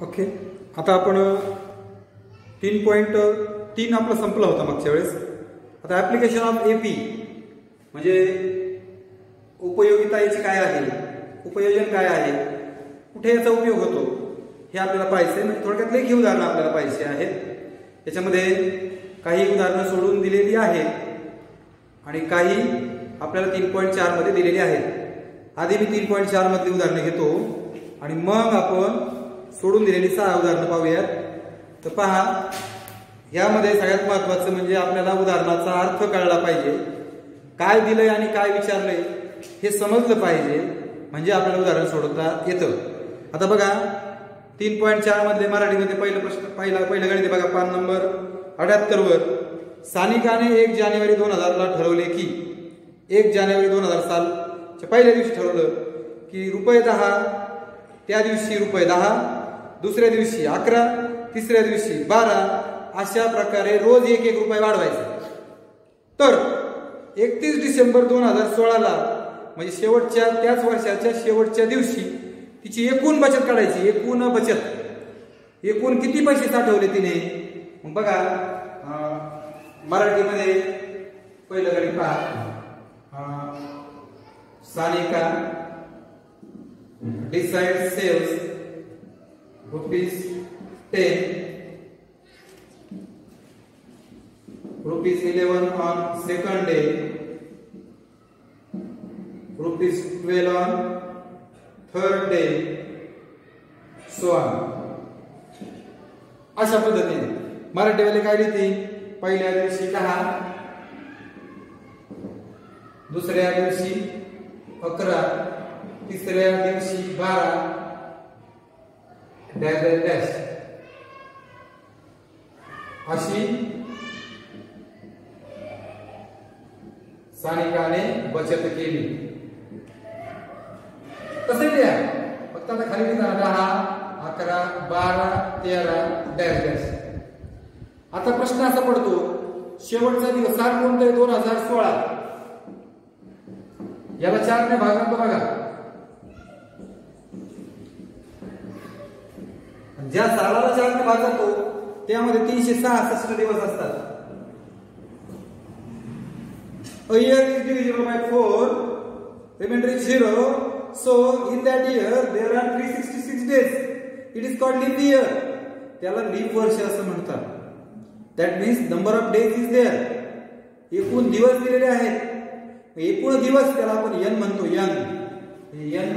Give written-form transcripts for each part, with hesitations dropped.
Okay, आता आपण 3.3 आपला संपला होता मागच्या वेळेस. आता ऍप्लिकेशन ऑफ एपी म्हणजे उपयोगिता याची काय आहे, उपयोजन काय आहे, कुठे याचा उपयोग होतो हे आपल्याला पाहिजे. म्हणजे थोडक्यात लेखी उदाहरणं आपल्याला पाहिजे आहेत. त्याच्यामध्ये काही उदाहरणं सोडून दिलेली आहेत आणि काही आपल्याला 3.4 मध्ये दिलेली आहेत. आधी मी 3.4 मधली उदाहरणं घेतो आणि मग आपण सोडून दिलेली 6 उदाहरणं पाहूयात. तर पहा, यामध्ये सगळ्यात महत्वाचं म्हणजे आपल्याला उदाहरणाचा अर्थ कळला पाहिजे. काय दिलंय आणि काय विचारलंय हे समजलं पाहिजे, म्हणजे आपल्याला उदाहरण सोडवता येतं. आता बघा 3.4 मधले मराठीमध्ये पहिलं गणित बघा, पान नंबर 78 वर. सानिकाने 1 जानेवारी 2000 ला ठरवले की 1 जानेवारी 2000 सालच्या पहिल्या दिवशी ठरवलं की ₹10, त्या दिवशी ₹10, दुसऱ्या दिवशी 11, तिसऱ्या दिवशी 12, अशा प्रकारे रोज 1-1 रुपये वाढवायचा. तर 31 डिसेंबर 2016 ला म्हणजे शेवटच्या त्याच वर्षाच्या शेवटच्या दिवशी तिची एकूण बचत काढायची. एकूण बचत, एकूण किती पैसे साठवले तिने. मग बघा मराठीमध्ये पहिलं गणित पहा. Sanika decide saves ₹10, ₹11 on second day, ₹12 on third day, so on. अशा पद्धतीने मराठीवाले काय लिहिते, पहिल्या दिवशी 10, दुसऱ्या दिवशी 11, तिसऱ्या दिवशी 12, डॅश डॅश डॅश अशी सानिकाने बचत केली. तसे लिहा, फक्त आता खाली लिहा 10, 11, 12, 13, डॅश डॅश. आता प्रश्न असा पडतो, शेवटचा दिवस साल कोणता आहे, 2016. याला 4 ने भागांत बघा. ज्या सालाला 4 ने भाग जातो त्यामध्ये 366 दिवस असतात. A year is divisible by 4, remainder is 0. So in that year there are 366 days. It is called leap year. त्याला लीप वर्ष असं म्हणतात. That means number of days is there. एकूण दिवस दिलेले आहेत. एकूण दिवस त्याला आपण n म्हणतो. n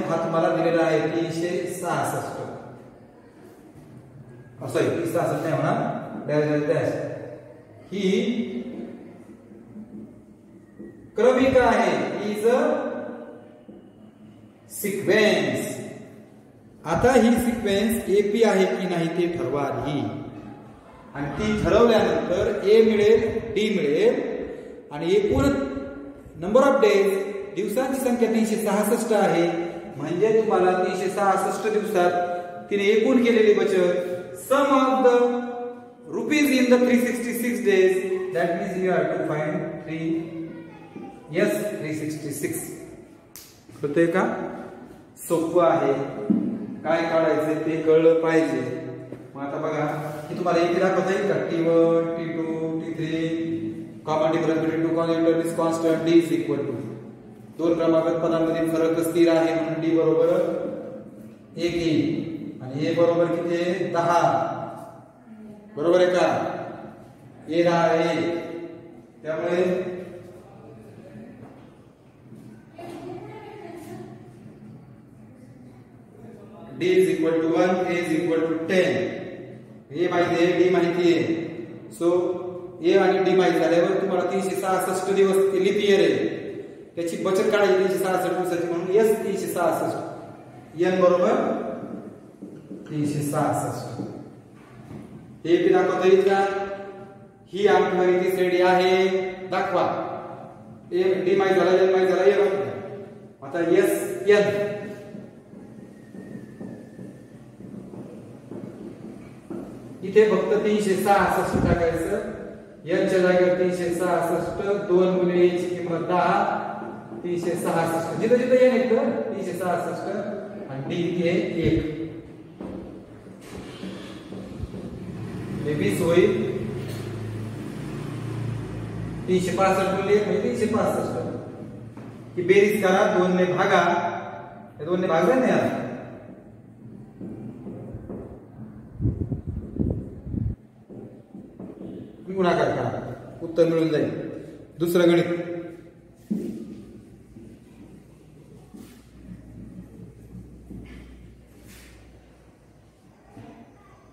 हा तुम्हाला दिलेला आहे 366. असं 366 नाही म्हणा, डॅश डॅश डॅश. ही क्रमिका आहे, इज अ सिक्वेन्स. आता ही सिक्वेन्स एपी आहे की नाही ते ठरवा आधी, आणि ती ठरवल्यानंतर ए मिळेल, डी मिळेल, आणि एकूण नंबर ऑफ डेज, दिवसांची संख्या 366 आहे. म्हणजे तुम्हाला 366 दिवसात तिने एकूण केलेली बचत, sum of the rupees in the 366 days, that means you have to find 366. कळतंय का? सोपं आहे. काय काढायचं ते कळलं पाहिजे. मग आता बघा, की तुम्हाला इथे दाखवता येईल का, T1, T2, T3, common difference between to constant, constant, D is equal to 2 क्रमांकात पदांमधील फरक स्थिर आहे म्हणून D बरोबर 1 येईल, आणि A बरोबर किती आहे, 10. बरोबर आहे का? A 10 आहे. त्यामुळे D is equal to 1, A is equal to 10. A माहिती आहे, D माहिती आहे. सो A आणि D माहिती झाल्यावर तुम्हाला 366 दिवस लीप इयर आहे, त्याची बचत काढायची 366 दिवसाची, म्हणून S 366. n बरोबर 366. हे बी दाखवता येईल का? ही अंकगणिती श्रेणी आहे, दाखवा. D माहिती झाला, n माहिती झाला, A माहिती. आता S n इथे फक्त 366 टाकायचं. n च्या जागेवर 366, 2 गुणिले ची किंमत 10, 366. जिथं जिथं n येतं 366, आणि D किती आहे, 1. होईल 365 गुणिले 1 म्हणजे 365. ही बेरीज करा, 2 ने भागा, या 2 ने भागले ना यार, गुणाकार करा, उत्तर मिळून जाईल. दुसरं गणित,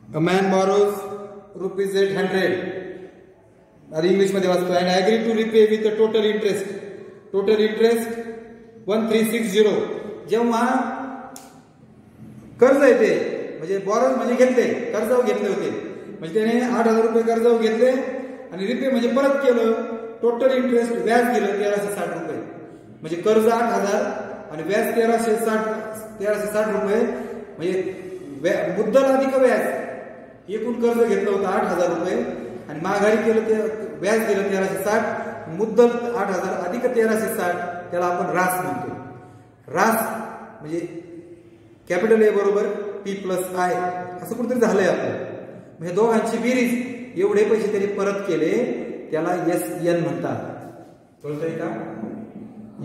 A man borrows ₹800. आता इंग्लिश मध्ये वाचतो. And agree to repay with a total interest. Total interest 1360. जेव्हा कर्ज येते म्हणजे बॉरोज म्हणजे घेतले, कर्जावर घेतले होते, म्हणजे त्याने ₹8,000 कर्जावर घेतले आणि रिपे म्हणजे परत केलं. टोटल इंटरेस्ट व्याज दिलं ₹1360. म्हणजे कर्ज 8,000 आणि व्याज ₹1360 म्हणजे मुद्दल अधिक व्याज. एकूण कर्ज घेतलं होतं ₹8,000 आणि माघारी केलं ते व्याज दिलं 1360. मुद्दल 8,000 अधिक 1360, त्याला आपण रास म्हणतो. रास म्हणजे कॅपिटल ए बरोबर P + I असं कुठेतरी झालंय आपलं. म्हणजे दोघांची बेरीज एवढे पैसे त्यांनी परत केले, त्याला SN म्हणतात. कळतंय का?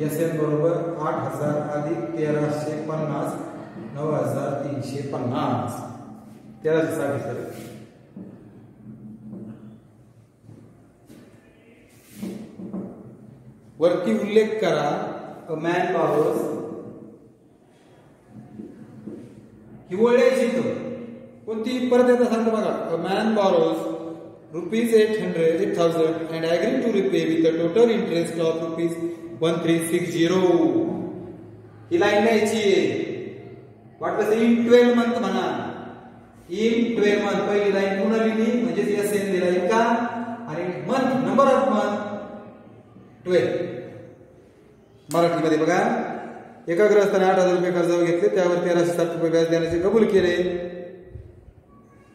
SN बरोबर 8,000 अधिक 1350 9,350. 1360. वरती उल्लेख करा. अ मॅन बॉरोज, ही वळायची कोणती परत येत सांगतो बघा. A man borrows ₹8,000 and agree to repay with a total interest of ₹1360. ही लाईन लिहायची आहे. वाटलं इन 12 मंथ म्हणा. इन 12 मंथ पहिली लाईन पूर्ण लिहिली म्हणजे SN दिला इतका, आणि मंथ नंबर ऑफ मंथ 12. मराठीमध्ये बघा. एका गृहस्थाने ₹8,000 कर्जावर घेतले, त्यावर ₹1360 व्याज देण्याचे कबूल केले.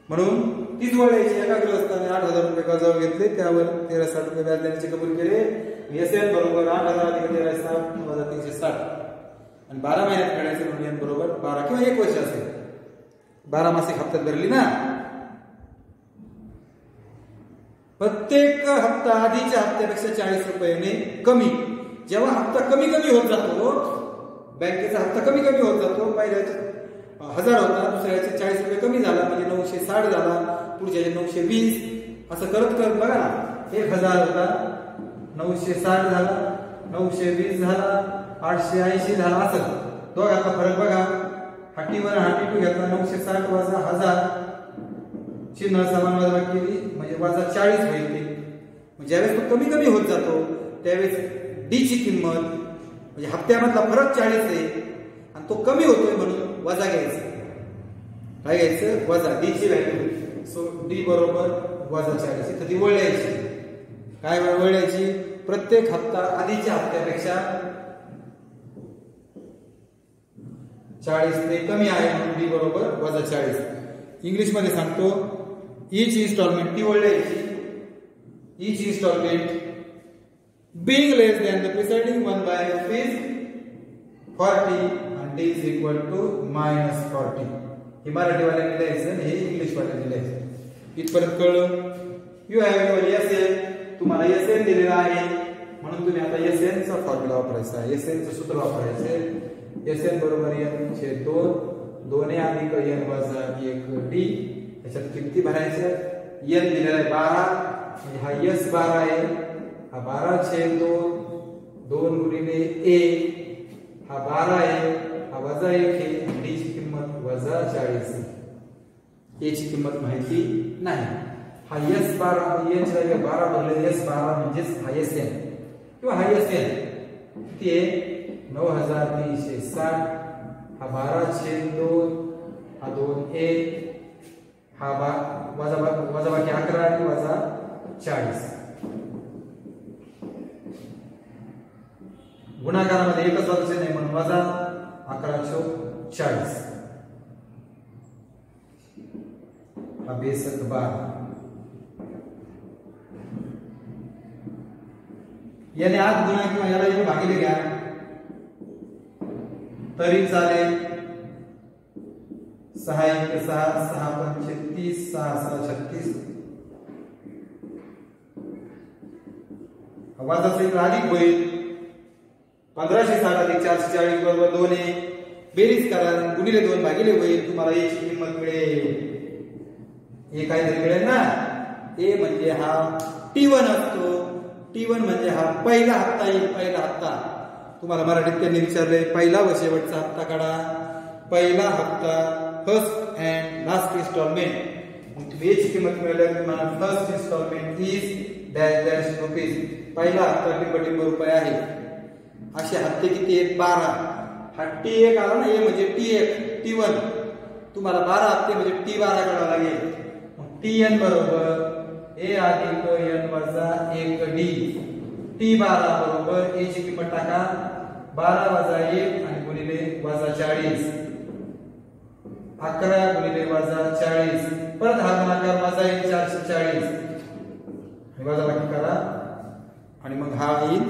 म्हणून तीच वळायची. एका गृहस्थाने ₹8,000 कर्जावर घेतले, त्यावर ₹1360 व्याज देण्याचे कबूल केले. SN बरोबर 8,000 अधिक 1360 वजा 360. आणि 12 महिन्यात फेडायचे म्हणून N बरोबर 12 किंवा 1 वर्ष असेल. 12 मासिक हप्त्यात भरली ना. प्रत्येक हप्ता आधीच्या हप्त्यापेक्षा ₹40 कमी. जेव्हा हप्ता कमी कमी होत जातो, बँकेचा हप्ता कमी कमी होत जातो, पहिल्याचे 1000 होता, दुसऱ्याचे ₹40 कमी झाला म्हणजे 960 झाला, पुढच्याचे 920, असं करत करत बघा ना. 1000 होता, 960 झाला, 920 झाला, 880 झाला. असं दोघांचा फरक बघा. हाटीवर हाटी घेतला, 960 वजा 1000, चिन्ह समान वजा केली म्हणजे वजा 40 होईल. ज्यावेळेस तो कमी कमी होत जातो त्यावेळेस डी ची किंमत म्हणजे हप्त्यामधला फरक 40 आहे आणि तो कमी होतोय म्हणून वजा घ्यायचं. काय घ्यायचं? वजा. डी ची व्हॅल्यू. सो डी बरोबर वजा 40. इथं ती वळायची. काय वळायची? प्रत्येक हप्ता आधीच्या हप्त्यापेक्षा 40 कमी आहे म्हणून डी बरोबर वजा 40. इंग्लिश मध्ये सांगतो. ईच इन्स्टॉलमेंट, ती वळायची. Each instalment being less than the preceding one by ₹40 and D is equal to -40. हे मराठीवाल्याने लिहायचं, हे इंग्लिशवाल्याने लिहायचं. इथपर्यंत कळलं? You have your SN. तुम्हाला SN दिलेला आहे म्हणून तुम्ही आता SN चा फॉर्म्युला वापरायचा आहे. SN चं सूत्र वापरायचे. SN बरोबर N/2, 2A अधिक N वजा 1D. याच्यात किमती भरायच्या. N दिलेला आहे 12, म्हणजे हा S12 आहे. हा 12/2, 2 गुणिले A, हा 12 आहे, हा वजा 1 आहे. डी ची किंमत वजा 40. A ची किंमत माहिती नाही. हा S12, N ची जागा 12 भरले, S12 म्हणजेच हा SN किंवा हा SN किती आहे? 9,360. हा 12/2, हा 2A, हा वजा बाकी 11 आणि वजा 40. गुणाकारामध्ये एकच वाचायचे नाही म्हणून वजा 11/40. हा बेसक 12. याने आत गुणा किंवा याला इथे भागिले घ्या तरी चालेल. 6 × 6 = 6 × 5 = 30, 6 × 6 = 36, वाजाचा इकडे अधिक होईल. 1560 अधिक 440 बरोबर 2 आहे. बेरीज करा, गुणिले 2 भागिले होईल. तुम्हाला ए ची किंमत मिळेल. ए काहीतरी मिळेल ना. ए म्हणजे हा T1 असतो. T1 म्हणजे हा पहिला हप्ता येईल. पहिला हप्ता तुम्हाला मराठीत त्यांनी विचारले पहिला व शेवटचा हप्ता काढा. पहिला हप्ता फर्स्ट अँड लास्ट इन्स्टॉलमेंट. मग तुम्ही ए ची किंमत मिळाली. तुम्हाला first instalment is dash dash rupees. पहिला हप्ता टिंब रुपये आहे. असे हप्ते किती आहेत? 12. हा T1 आला ना. ए म्हणजे T1 T1. तुम्हाला 12 हप्ते म्हणजे T12 काढावा लागेल. Tn बरोबर ए अधिक n वजा 1d. T12 बरोबर ए ची किंमत टाका 12 वजा 1 आणि गुणिले वजा 40. 11 गुणिले वजा 40. परत हा गुणाकार वजा येईल 440. वजा बाकी करा आणि मग हा येईल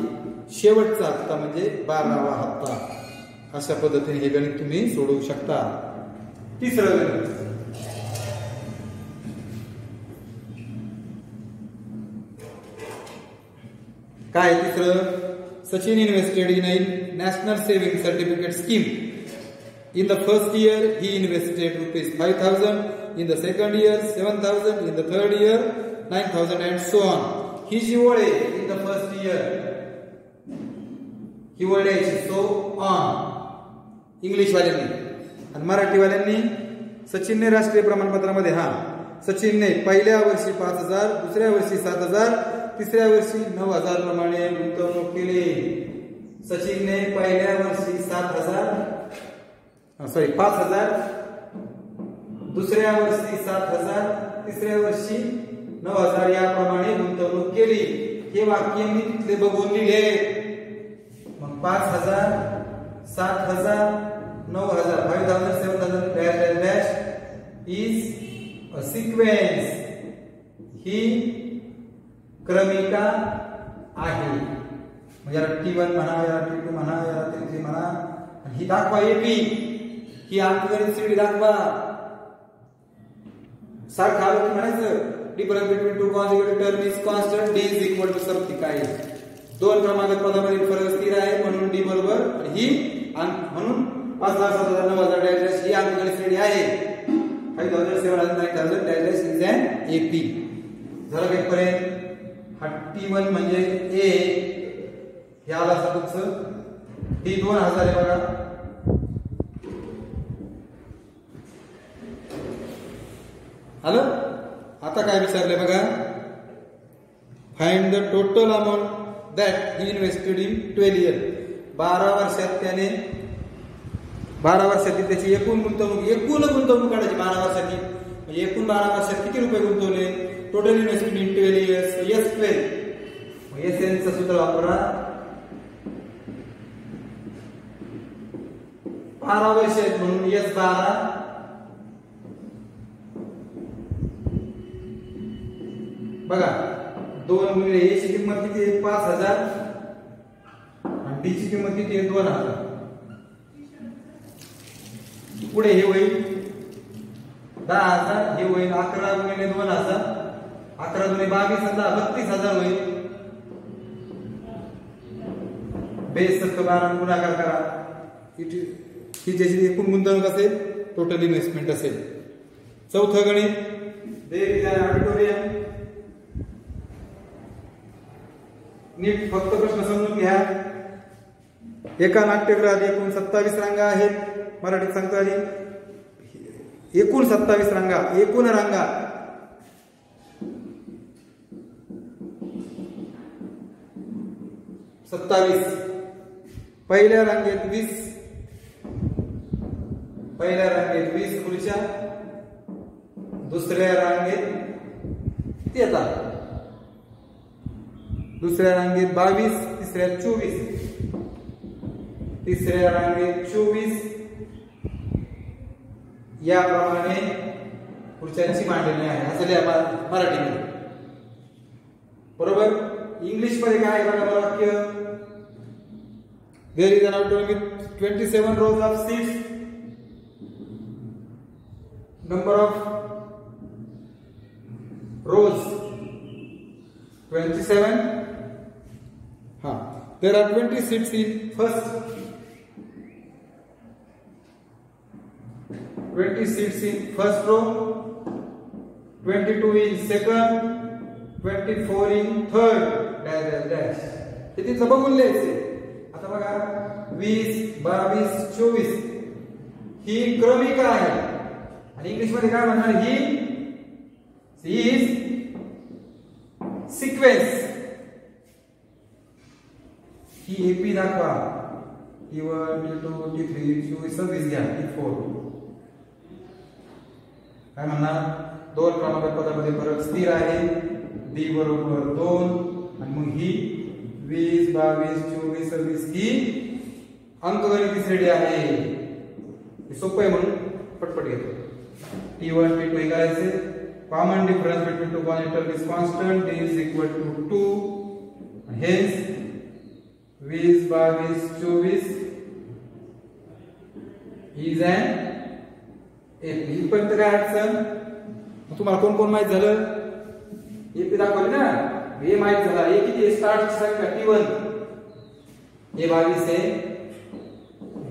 शेवटचा हप्ता म्हणजे 12वा हप्ता. अशा पद्धतीने हे गणित तुम्ही सोडवू शकता. तिसरं गणित काय? तिसरं, Sachin invested in a national saving certificate scheme. In the first year he invested ₹5,000, in the second year 7,000, in the third year 9,000 and so on. ही जी ओळ आहे in the first year ही ओळ द्यायची so on इंग्लिश वाल्यांनी. आणि मराठी वाल्यांनी सचिनने राष्ट्रीय प्रमाणपत्रामध्ये सचिनने पहिल्या वर्षी 5,000, दुसऱ्या वर्षी 7,000, तिसऱ्या वर्षी 9,000 प्रमाणे गुंतवणूक केली. सचिनने पहिल्या वर्षी 5,000, दुसऱ्या वर्षी 7,000, तिसऱ्या वर्षी 9,000 याप्रमाणे गुंतवणूक केली. हे वाक्य मी तिथले बघून लिहिले. मग 5,000, 7,000, 9,000, 5,000, 7,000 dash dash dash is a sequence. ही क्रमिका आहे. याला T1 म्हणा, याला T2 म्हणा, याला T3 म्हणा. ही दाखवा एपी. ही अंकगणित श्रेणी दाखवा. सारखं आलं की म्हणायचं difference between two consecutive term is constant. D is equal to something. काय? दोन क्रमांक पदामधील फरक स्थिर आहे म्हणून D बरोबर. ही म्हणून 5,000, 7,000, 9,000 डॅश डॅश ही अंकगणित श्रेणी आहे. 5,000, 7,000, 9,000 dash dash is an AP. झालं का इथपर्यंत? हा T1 म्हणजे ए हे आला तुमचं. D 2,000 आहे बघा. आलं. आता काय विचारलंय बघा. Find the total amount that he invested in 12 year. 12 वर्षात त्याने 12 वर्षातील त्याची एकूण गुंतवणूक काढायची. 12 वर्षाची म्हणजे एकूण 12 वर्षात किती रुपये गुंतवले? Total investment in 12 years. S12. SN चं सूत्र वापरा. 12 वर्ष आहेत म्हणून S12. बघा 2 गुणिले A ची किंमत किती आहे? 5,000 आणि D ची किंमत किती आहे? 2,000. पुढे हे होईल 10,000. हे होईल 11 गुणिले 2,000. 11 दुणे 22 आणि 32,000 होईल. बेस 12 गुणाकार करा. ही ज्याची एकूण गुंतवणूक असेल टोटल इन्व्हेस्टमेंट असेल. चौथं गणित देर इज अन ऑडिटोरियम. नीट फक्त प्रश्न समजून घ्या. एका नाट्यगृहात एकूण 27 रांगा आहेत. मराठीत सांगतो आधी. एकूण 27 रांगा. एकूण रांगा 27. पहिल्या रांगेत 20. पहिल्या रांगेत 20 खुर्च्या. दुसऱ्या रांगेत 13. दुसऱ्या रांगेत 22. तिसऱ्या 24. तिसऱ्या रांगेत 24. याप्रमाणे खुर्च्यांची मांडणी आहे. असं लिहा मराठीमध्ये. बरोबर. इंग्लिश मध्ये काय आहे बघा वाक्य. There is an auditorium with 27 rows of seats. Number of rows 27. There are 20 seats in first, 20 seats in first row, 22 in second, 24 in third, dash dash dash. हे तिथलं बघून लिहायचे. आता बघा 20, 22, 24 ही क्रमिका आहे आणि इंग्लिश मध्ये काय म्हणणार, he is sequence. He AP दाखवा, T1, T2, T3, T4 26 घ्या, T4 काय म्हणणार, दोन क्रमांक पदामध्ये फरक स्थिर आहे, D बरोबर 2 आणि मग ही 20, 22, 24, 26 ही अंकगणिती श्रेणी आहे. हे सोपं आहे म्हणून पटपट घेतो. T1, T2 हे करायचे. Common difference between two quantity is constant, D is equal to 2. Hence 20, 22, 24 is an AP. इथपर्यंत काय अडचण, तुम्हाला कोण कोण माहित झालं, एपी दाखवली ना, हे माहित झाला. हे किती आहे, स्टार्ट संख्या T1, हे 22 आहे,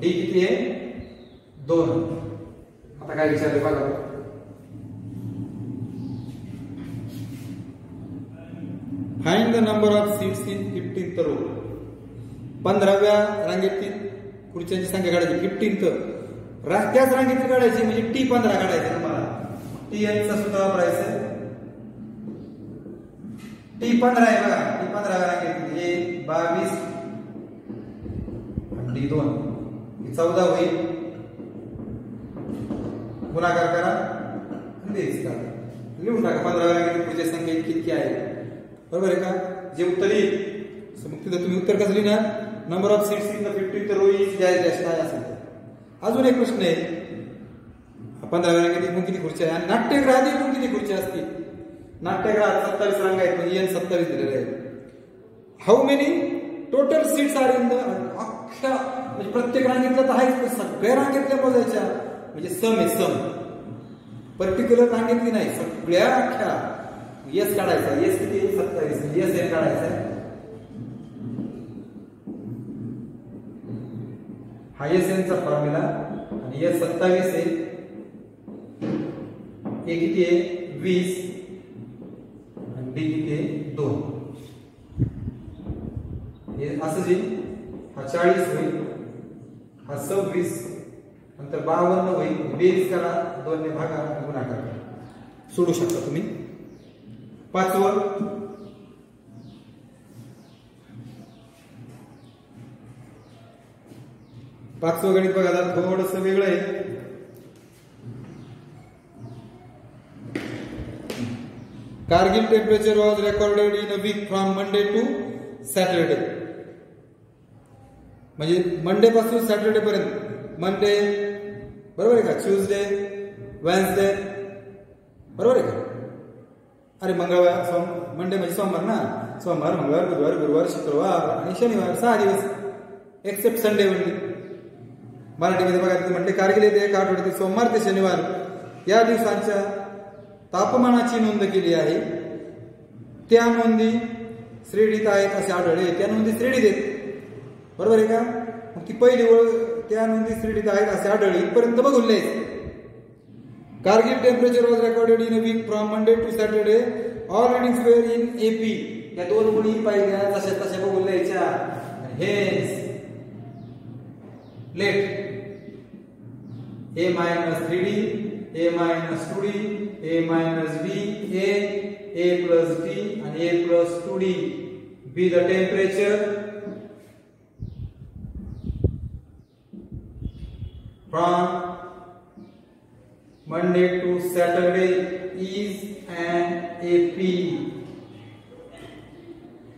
डी किती आहे 2. आता काय विचारले बघा, find the number of seats in 15th row. 15व्या रांगेतील खुर्च्यांची संख्या काढायची. 15th त्याच रांगेतील काढायची, म्हणजे T15 काढायचे. तुम्हाला Tn चा सुद्धा वापरायचं. T15 आहे बघा, T15व्या रांगेतील हे 22 आणि D2 हे 14 होईल. गुणाकार करा आणि बेरीज करा, लिहून टाका. 15व्या रांगेतील खुर्च्या संख्या इतकी आहे, बरोबर आहे का. जे उत्तर येईल मग तिथं तुम्ही उत्तर कसं लिहिणार, number of seats in the 15th row is dash dash काय असेल. अजून एक प्रश्न आहे, 15व्या रांगेत एकूण किती खुर्च्या आहे आणि नाट्यगृहात एकूण किती खुर्च्या असतील. नाट्यगृहात 27 रांगा आहेत, म्हणजे N 27 दिलेले आहेत. How many total seats are in the, अख्ख्या म्हणजे प्रत्येक रांगेतलं तर आहेच, सगळ्या रांगेतल्या मोजायच्या, म्हणजे सम आहे, सम पर्टिक्युलर रांगेतली नाही, सगळ्या अख्ख्या. यस काढायचा, यस किती 27, यस एन काढायचा. हा यस एनचा फॉर्म्युला आणि यस 27 आहे, हे किती आहे 20 आणि डी किती आहे 2. हे असं जे हा 40 होईल, हा 26 नंतर 52 होईल. बेरीज करा, 2 ने भागा, गुणाकार करा, सोडू शकता तुम्ही. 5वं गणित बघा, थोडस वेगळं आहे. Kargil temperature was recorded in a week from Monday to Saturday. म्हणजे मंडे पासून सॅटरडे पर्यंत. मंडे बरोबर आहे का, ट्यूजडे, वेन्सडे बरोबर आहे का. अरे मंगळवार, मंडे म्हणजे सोमवार ना, सोमवार, मंगळवार, बुधवार, गुरुवार, शुक्रवार आणि शनिवार 6 दिवस, एक्सेप्ट संडे ओनली. मराठीमध्ये बघा म्हणते कारगिल येथे एका आठवड्यातील सोमवार ते शनिवार या दिवसांच्या तापमानाची नोंद केली आहे. त्या नोंदी श्रेणीत आहेत असे आढळले. त्या नोंदी श्रेणीत आहेत, बरोबर आहे का. मग ती पहिली ओळ, त्या नोंदी श्रेणीत आहेत असे आढळले, इथपर्यंत बघून लिहायचं. Kargil temperature was recorded in a week from Monday to Saturday. All readings were in AP. या 2 गुणी पाहिल्या तशा तशा बघून लिहायच्या. Hence let A minus 3D, A minus 2D, A minus B, A plus D and A plus 2D be the temperature from Monday to Saturday is an AP.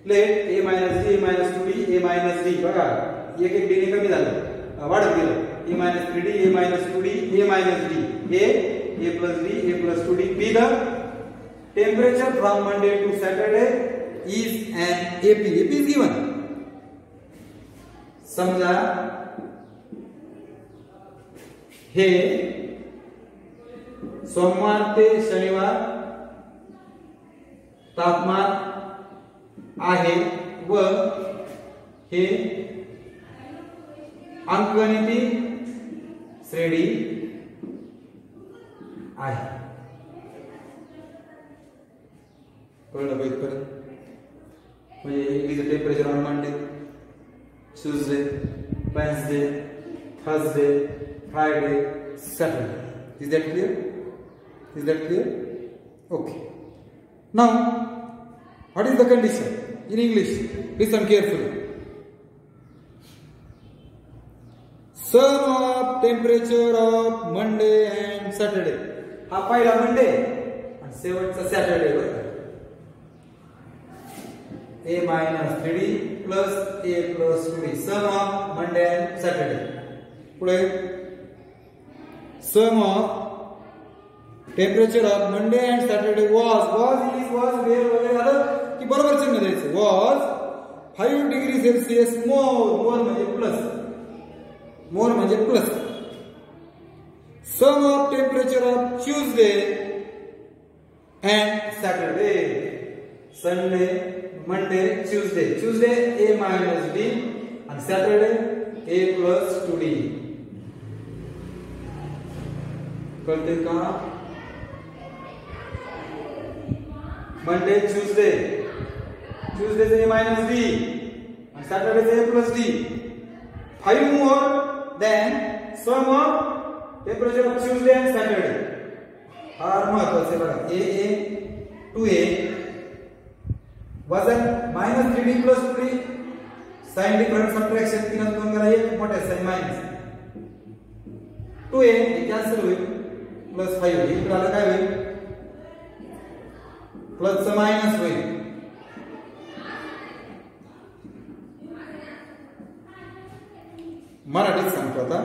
Let A minus D, A minus 2D, A minus D बघा एक D ने कमी झालं, वाढत गेलं. A minus 3D, A minus 2D, A minus D, A plus D, A plus 2D be the temperature from Monday to Saturday is an AP. AP is given. समजा हे सोमवार ते शनिवार तापमान आहे व हे अंकगणिती श्रेणी आहे. कळलं का इथपर्यंत? म्हणजे English temperature on Monday, Tuesday, Wednesday, Thursday, Friday, Saturday. Is that clear? Is that clear? Okay. Now, what is the condition in English? Listen carefully. Sum of temperature of Monday and Saturday. हा पहिला Monday आणि शेवटचा Saturday बरोबर. A minus 3D plus A plus 2D. Sum of Monday and Saturday. पुढे sum of temperature of Monday and Saturday was, is, was, where वगैरे आलं की बरोबर चिन्ह द्यायचं. Was 5 degree Celsius more म्हणजे प्लस, more म्हणजे plus. Sum of temperature of Tuesday and Saturday. Sunday, Monday, Tuesday. Tuesday A minus D and Saturday A plus 2D. कळते का? Monday, Tuesday. Tuesday is A minus D and Saturday is A plus D. 5 more than sum of temperature of Tuesday and Saturday. फार महत्वाचे बघा. A 2A वजन minus 3D plus 3D. Sign different subtraction 3 आणि 2 करा 1 मोठा sign minus 2A हे cancel होईल plus 5 इकडे आलं काय होईल प्लस चं मायनस होईल. मराठीत सांगतो आता.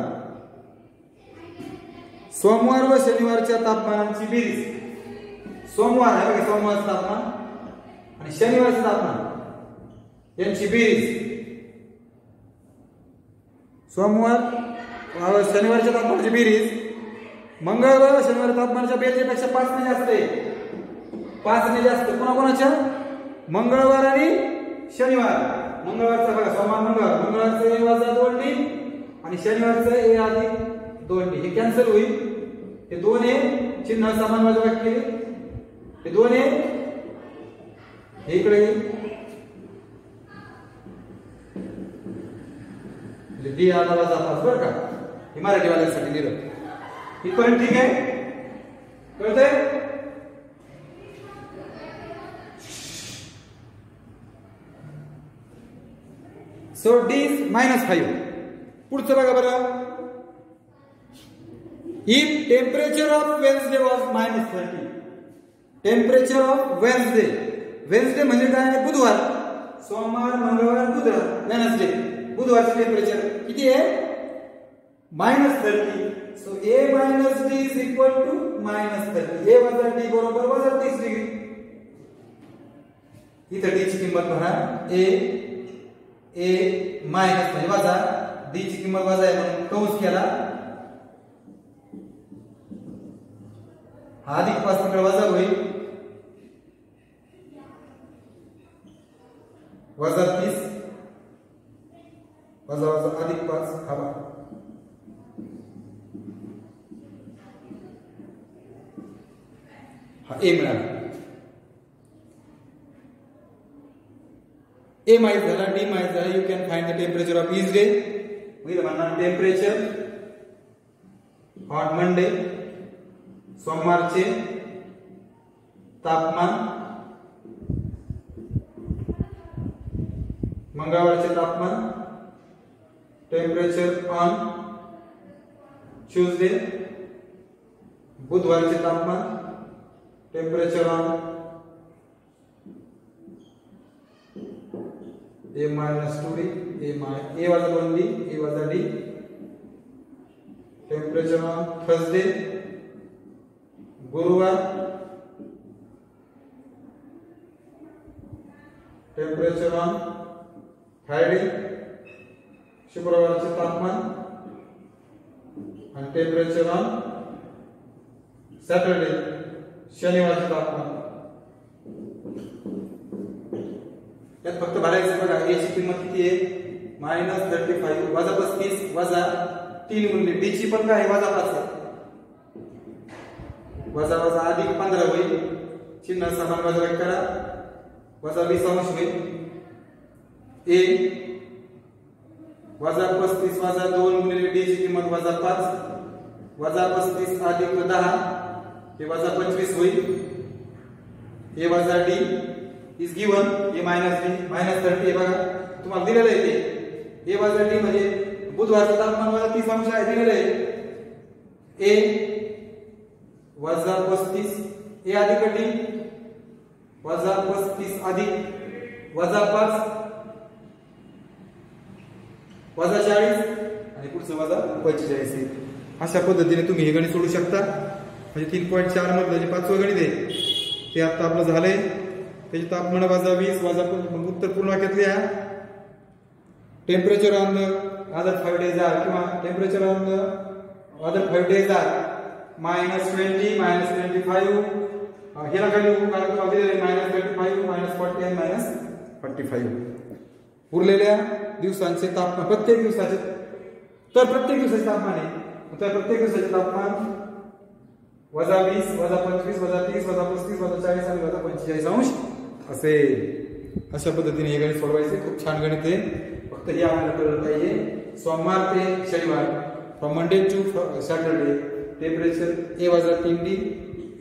सोमवार व शनिवारच्या तापमानांची बेरीज. सोमवार आहे बघा सोमवारचं तापमान आणि शनिवारचं तापमान यांची बेरीज. सोमवार शनिवारच्या तापमानाची बेरीज मंगळवार शनिवार तापमानाच्या बेरजेपेक्षा 5 ने जास्त आहे. 5 ने जास्त कोणाकोणाच्या मंगळवार आणि शनिवार. मंगळवारचा बघा सोमवार मंगळवारचं A वजा 2D आणि शनिवारचं A अधिक 2D हे कॅन्सल होईल. हे 2A चिन्ह समान वजाबाकी केली. हे 2A हे इकडे येईल. डी आला वजा 5 बरं का. हे मराठी वाल्यांसाठी दिलं. इथपर्यंत ठीक आहे कळतंय. So D is -5. पुढचं बघा बरं. If temperature of Wednesday was -30. Temperature of Wednesday. Wednesday म्हणजे काय बुधवार. सोमवार मंगळवार बुधवार वेनसडे. बुधवारचं टेम्परेचर किती आहे -30. So A minus D is equal to -30. A वजा D बरोबर वजा 30 डिग्री. इथं D ची किंमत पहा. A मायनस म्हणजे वजा D ची किंमत वजा आहे म्हणून कंस केला. हा अधिक 5 तिकडे वजा होईल. वजा 30 वजा वजा अधिक 5 हा बघा. हा A मिळाला. A माहित झाला D माहित झाला. You can find the temperature of each day. म्हणजे म्हणणार टेम्परेचर ऑन मंडे सोमवारचे तापमान मंगळवारचे तापमान टेम्परेचर ऑन ट्यूसडे बुधवारचे तापमान temperature on A minus 2D A वजा 2D A वजा D टेम्परेचर ऑन थर्सडे गुरुवार टेम्परेचर ऑन फ्रायडे शुक्रवारचे तापमान आणि टेम्परेचर ऑन सॅटरडे शनिवारचे तापमान. यात फक्त भरायचं बघा A ची किंमत किती आहे -35 वजा 35 वजा 3 गुणिले डी ची पण काय वजा 5 आहे, वजा वजा अधिक 15 होईल, चिन्ह समान वजा करा, वजा 20 अंश होईल, ए वजा 35 वजा 2 गुणिले डी ची किंमत वजा 5 वजा 35 अधिक 10 हे वजा 25 होईल, ए वजा D is given, A minus D -30 हे बघा तुम्हाला दिलेलं आहे ते, ए वजा डी म्हणजे बुधवारचं तापमान वजा 30 अंश आहे दिलेलं आहे, ए वजा 35 ए अधिक डी वजा 35 अधिक वजा 5 वजा 40 आणि पुढचं वजा 45 आहे. अशा पद्धतीने तुम्ही हे गणित सोडू शकता. म्हणजे 3.4 मधलं जे 5वं गणित आहे ते आता आपलं झालंय. त्याचे तापमान वजा 20 वजा उत्तर पूर्ण वाक्यात लिहा. Temperature on the other 5 days are किंवा temperature on the other 5 days are -20 -25 हे नका लिहू कारण तुम्हाला दिलेले -25 -40 आणि -45. उरलेल्या दिवसांचे तापमान प्रत्येक दिवसाचे तापमान आहे. तर प्रत्येक दिवसाचे तापमान वजा 20 वजा 25 वजा 30 वजा 35 वजा 40 आणि वजा 45 अंश असेल. अशा पद्धतीने हे गणित सोडवायचे. खूप छान गणित आहे. फक्त हे आम्हाला कळलं पाहिजे. सोमवार ते शनिवार from Monday to Saturday temperature A वजा 3D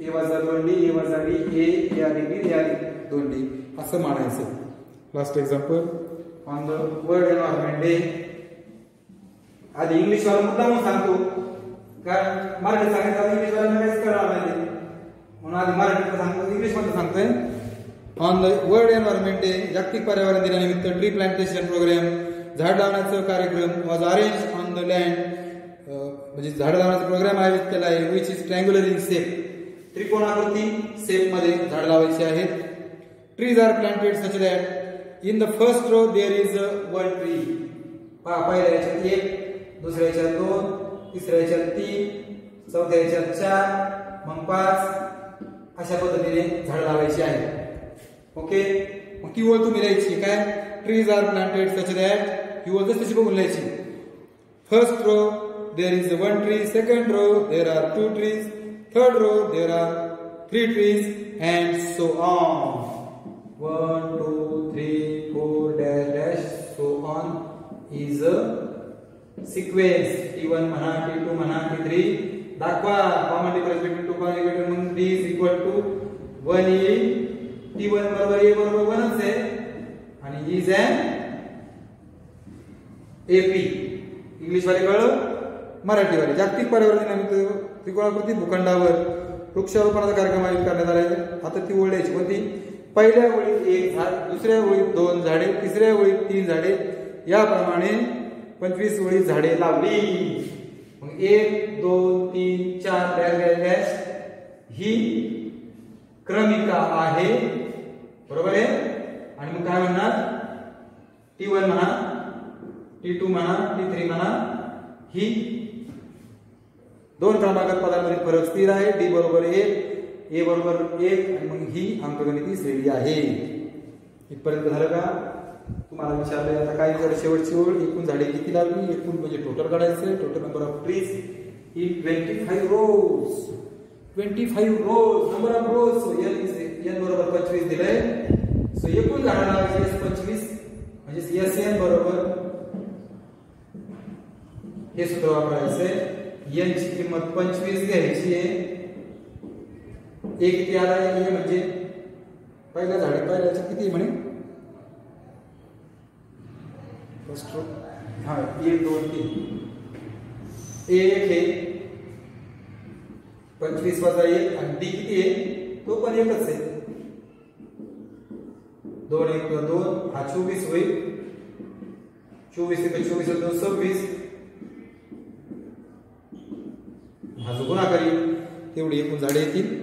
ए वजा 2D ए वजा डी ए अधिक डी ए अधिक 2D असं मानायचं. Last example on the world environment day. आधी इंग्लिश वाला मुद्दा म्हणून सांगतो कारण मराठी सांगितलं इंग्लिश वाला काहीच कळणार नाही म्हणून आधी मराठीत सांगतो इंग्लिश मध्ये सांगतोय. On the world environment day जागतिक पर्यावरण दिनानिमित्त ट्री प्लांटेशन प्रोग्राम झाड लावण्याचा कार्यक्रम was arrange on the land म्हणजे झाड लावण्याचा प्रोग्राम आयोजित केला आहे which is triangular in shape. त्रिकोणाकृती शेप मध्ये झाड लावायचे आहेत. Trees are planted such that in the first row there is one tree. पहिल्या याच्यात 1 दुसऱ्या याच्यात 2 तिसऱ्या याच्यात 3 चौथ्या याच्यात 4 मग 5 अशा पद्धतीने झाड लावायची आहे. ओके मग ती ओळ तुम्ही लिहायची काय trees are planted such that ही ओळ तशी बघून लिहायची. First row there is 1 tree second row there are 2 trees third row there are 3 trees and so on 1 2 3 4 dash dash so on is a sequence. T1 म्हणा T2 म्हणा T3 दाखवा common difference between 2 common equation म्हणून D is equal to 1 येईल. T1 बरोबर A बरोबर 1च आहे आणि is an AP. English वाले कळलं मराठी वाले. जागतिक पर्यावरण दिनानिमित्त त्रिकोणाकृती भूखंडावर वृक्षारोपणाचा कार्यक्रम आयोजित करण्यात आला आहे. आता ती ओळ द्यायची कोणती पहिल्या ओळीत 1 झाड दुसऱ्या ओळीत 2 झाडे तिसऱ्या ओळीत 3 झाडे याप्रमाणे 25 ओळीत झाडे लावली. मग 1 2 3 4 डॅश डॅश डॅश ही क्रमिका आहे बरोबर आहे. आणि मग काय म्हणणार T1 म्हणा T2 म्हणा T3 म्हणा ही 2 क्रमांकात पदांमध्ये फरक स्थिर आहे. D बरोबर 1 A बरोबर 1 आणि मग ही अंकगणिती श्रेणी आहे. इथपर्यंत झालं का तुम्हाला विचारलंय. आता काय करायचं शेवटची ओळ एकूण झाडे किती लावली एकूण म्हणजे टोटल काढायचं. Total number of trees in 25 rows 25 rows number of rows. n बरोबर 25 दिलंय. सो एकूण झाडं लावायची 25 म्हणजे SN बरोबर हे सूत्र वापरायचंय. n ची किंमत 25 घ्यायची आहे. एक किती आला आहे म्हणजे पहिल्या झाडाच्या किती म्हणे फर्स्ट रो हा 1 2 3 1 हे 25 वजा 1 आणि D किती आहे तो पण एकच आहे. 2 1 2 हा 24 होईल. 24 1 24 2 26 हा जो गुणाकार येईल तेवढी एकूण झाडे येतील.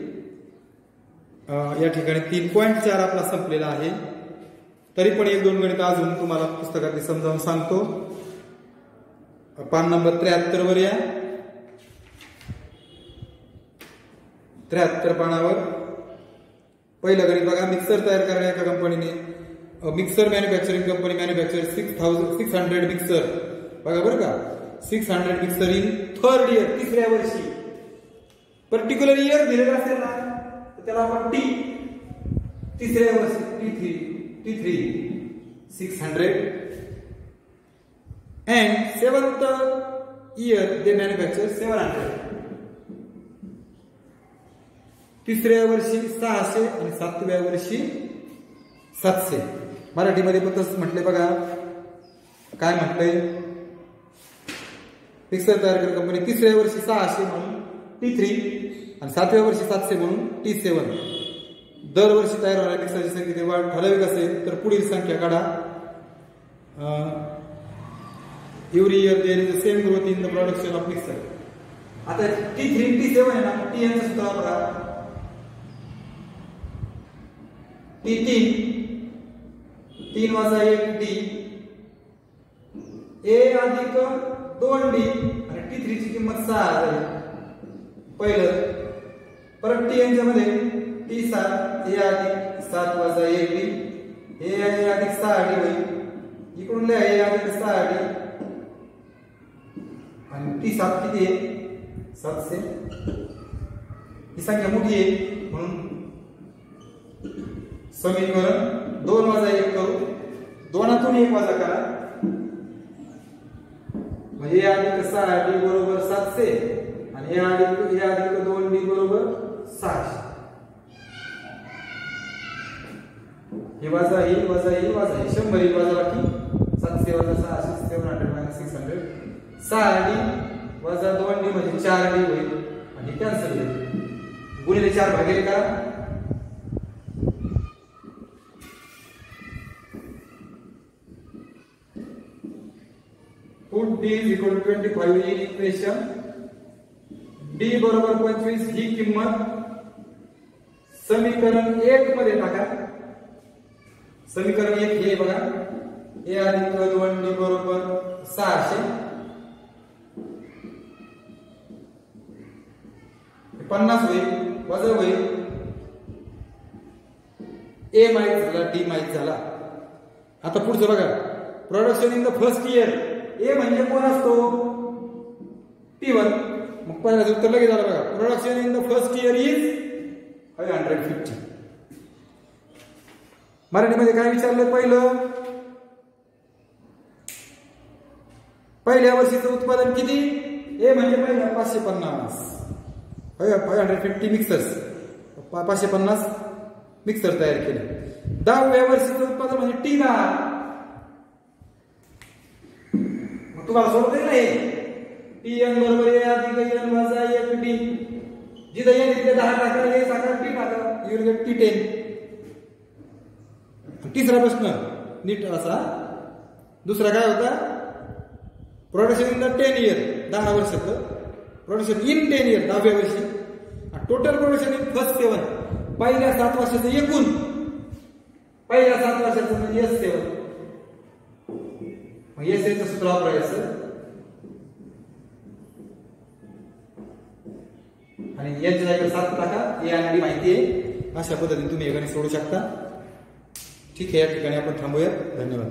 या ठिकाणी 3.4 आपला संपलेला आहे. तरी पण 1-2 गणित अजून तुम्हाला पुस्तकातली समजावून सांगतो. पान नंबर 73 वर या. 73 पानावर पहिलं गणित बघा. मिक्सर तयार करणाऱ्या एका कंपनीने mixer manufacturing company manufacture 600 mixer, बघा बरं का, 600 मिक्सर इन थर्ड इयर, तिसऱ्या वर्षी. पर्टिक्युलर इयर दिलेलं असेल ना तर त्याला आपण तिसऱ्या वर्षी T3 600 and 7th year they manufacture 700. तिसऱ्या वर्षी 600 आणि 7व्या वर्षी 700. मराठीमध्ये पण तसंच म्हटले बघा, काय म्हटलंय, मिक्सर तयार करणारी कंपनी तिसऱ्या वर्षी 600 म्हणून T3 आणि 7व्या वर्षी 700 म्हणून T7. दरवर्षी तयार होणाऱ्या मिक्सरची संख्येची वाढ ठराविक असेल तर पुढील संख्या काढा. Every year there is the same growth in the production of mixer. आता T3 T7 आहे ना, T यांचं सूत्र वापरा. T3 3 वजा 1 D A अधिक 2D आणि T3 ची किंमत 6 आहे पहिलं. परत T यांच्यामध्ये T7 A अधिक 7 वजा 1 D A अधिक 6D होईल. इकडून लिहा A अधिक 6D आणि T7 किती आहे 700. ही संख्या मोठी आहे म्हणून समीकरण 2 वजा 1 करू, 2तून 1 वजा करा म्हणजे A अधिक 6D बरोबर 700 आणि A अधिक 2D बरोबर 600. हे वजा ही 100 ही वजा बाकी 700 वजा 600 700 मायनस 600. 6D वजा 2D म्हणजे 4D होईल आणि कॅन्सल होईल. गुणिले 4 भागिले करा. Put D is equal to 25 in equation. D बरोबर 25 ही किंमत समीकरण 1 मध्ये टाका. समीकरण 1 हे बघा, A अधिक 2D बरोबर 600. 50 होईल वजा होईल. A माहित झाला, D माहित झाला. आता पुढचं बघा, production in the first year. A म्हणजे कोण असतो P1. मग पहिल्याचं उत्तर लगेच झालं बघा, production in the first year is 550. मराठीमध्ये काय विचारलं, पहिल्या वर्षीचं उत्पादन किती. A म्हणजे पहिल्या 550 मिक्सर्स, 550 मिक्सर तयार केले. 10व्या वर्षीचं उत्पादन म्हणजे T10. मग तुम्हाला सोडत आहे ना हे Tn बरोबर A अधिक N वजा 1D. जिथे N तिथे 10 टाका, A टाका, T टाका, यू विल गेट T10. तिसरा प्रश्न नीट असा. दुसरा काय होता, प्रोडक्शन इन द 10 इयर 10 वर्षाचं, प्रोडक्शन इन 10 इयर 10व्या वर्षी, टोटल प्रोडक्शन इन फर्स्ट 7. पहिल्या 7 वर्षाचं एकूण, पहिल्या 7 वर्षाचं म्हणजे S7. मग S7चं सूत्र वापरायचं आणि याच्या जागेवर 7 टाका. A आणि D माहिती आहे. अशा पद्धतीने तुम्ही हे गणित सोडू शकता. ठीक आहे, या ठिकाणी आपण थांबूया. धन्यवाद.